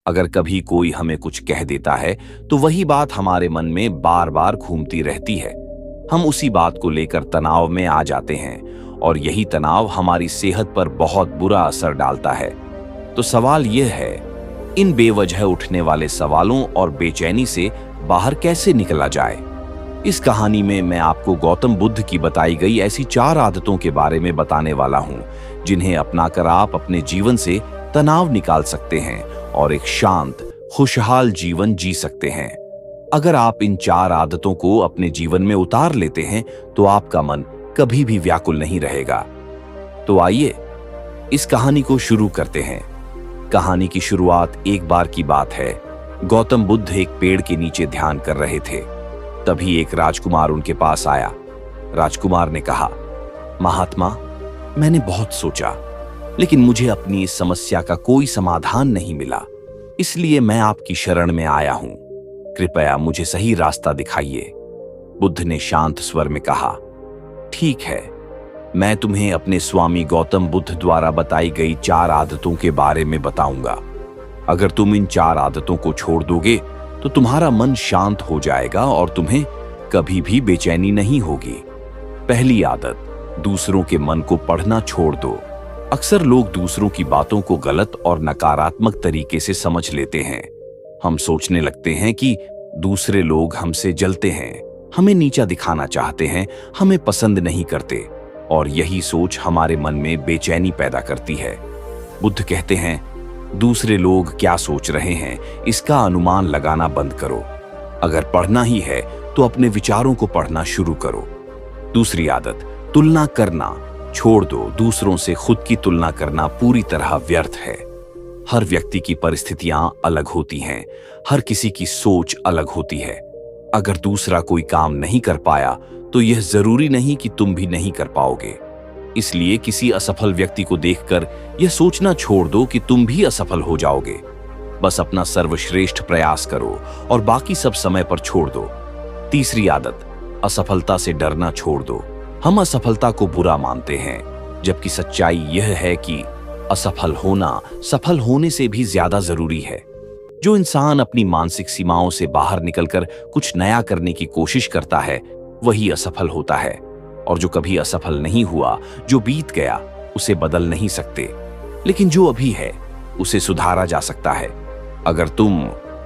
अगर कभी कोई हमें कुछ कह देता है तो वही बात हमारे मन में बार बार घूमती रहती है। हम उसी बात को लेकर तनाव में आ जाते हैं और यही तनाव हमारी सेहत पर बहुत बुरा असर डालता है। तो सवाल यह है, इन बेवजह उठने वाले सवालों और बेचैनी से बाहर कैसे निकला जाए? इस कहानी में मैं आपको गौतम बुद्ध की बताई गई ऐसी 4 आदतों के बारे में बताने वाला हूं, जिन्हें अपनाकर आप अपने जीवन से तनाव निकाल सकते हैं और एक शांत, खुशहाल जीवन जी सकते हैं। अगर आप इन 4 आदतों को अपने जीवन में उतार लेते हैं तो आपका मन कभी भी व्याकुल नहीं रहेगा। तो आइए इस कहानी को शुरू करते हैं। कहानी की शुरुआत एक बार की बात है। गौतम बुद्ध एक पेड़ के नीचे ध्यान कर रहे थे। तभी एक राजकुमार उनके पास आया। राजकुमार ने कहा, महात्मा, मैंने बहुत सोचा, लेकिन मुझे अपनी इस समस्या का कोई समाधान नहीं मिला, इसलिए मैं आपकी शरण में आया हूं। कृपया मुझे सही रास्ता दिखाइए। बुद्ध ने शांत स्वर में कहा, ठीक है, मैं तुम्हें अपने स्वामी गौतम बुद्ध द्वारा बताई गई 4 आदतों के बारे में बताऊंगा। अगर तुम इन 4 आदतों को छोड़ दोगे तो तुम्हारा मन शांत हो जाएगा और तुम्हें कभी भी बेचैनी नहीं होगी। पहली आदत, दूसरों के मन को पढ़ना छोड़ दो। अक्सर लोग दूसरों की बातों को गलत और नकारात्मक तरीके से समझ लेते हैं। हम सोचने लगते हैं कि दूसरे लोग हमसे जलते हैं, हमें नीचा दिखाना चाहते हैं, हमें पसंद नहीं करते, और यही सोच हमारे मन में बेचैनी पैदा करती है। बुद्ध कहते हैं, दूसरे लोग क्या सोच रहे हैं इसका अनुमान लगाना बंद करो। अगर पढ़ना ही है तो अपने विचारों को पढ़ना शुरू करो। दूसरी आदत, तुलना करना छोड़ दो। दूसरों से खुद की तुलना करना पूरी तरह व्यर्थ है। हर व्यक्ति की परिस्थितियां अलग होती हैं, हर किसी की सोच अलग होती है। अगर दूसरा कोई काम नहीं कर पाया तो यह जरूरी नहीं कि तुम भी नहीं कर पाओगे। इसलिए किसी असफल व्यक्ति को देखकर यह सोचना छोड़ दो कि तुम भी असफल हो जाओगे। बस अपना सर्वश्रेष्ठ प्रयास करो और बाकी सब समय पर छोड़ दो। तीसरी आदत, असफलता से डरना छोड़ दो। हम असफलता को बुरा मानते हैं, जबकि सच्चाई यह है कि असफल होना सफल होने से भी ज्यादा जरूरी है। जो इंसान अपनी मानसिक सीमाओं से बाहर निकलकर कुछ नया करने की कोशिश करता है, वही असफल होता है। और जो कभी असफल नहीं हुआ, जो बीत गया, उसे बदल नहीं सकते, लेकिन जो अभी है उसे सुधारा जा सकता है। अगर तुम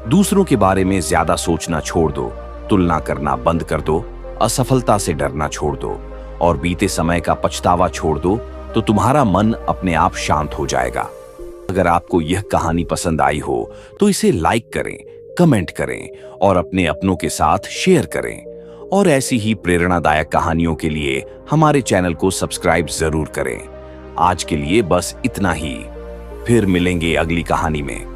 दूसरों के बारे में ज्यादा सोचना छोड़ दो, तुलना करना बंद कर दो, असफलता से डरना छोड़ दो और बीते समय का पछतावा छोड़ दो, तो तुम्हारा मन अपने आप शांत हो जाएगा। अगर आपको यह कहानी पसंद आई हो तो इसे लाइक करें, कमेंट करें और अपने अपनों के साथ शेयर करें। और ऐसी ही प्रेरणादायक कहानियों के लिए हमारे चैनल को सब्सक्राइब जरूर करें। आज के लिए बस इतना ही। फिर मिलेंगे अगली कहानी में।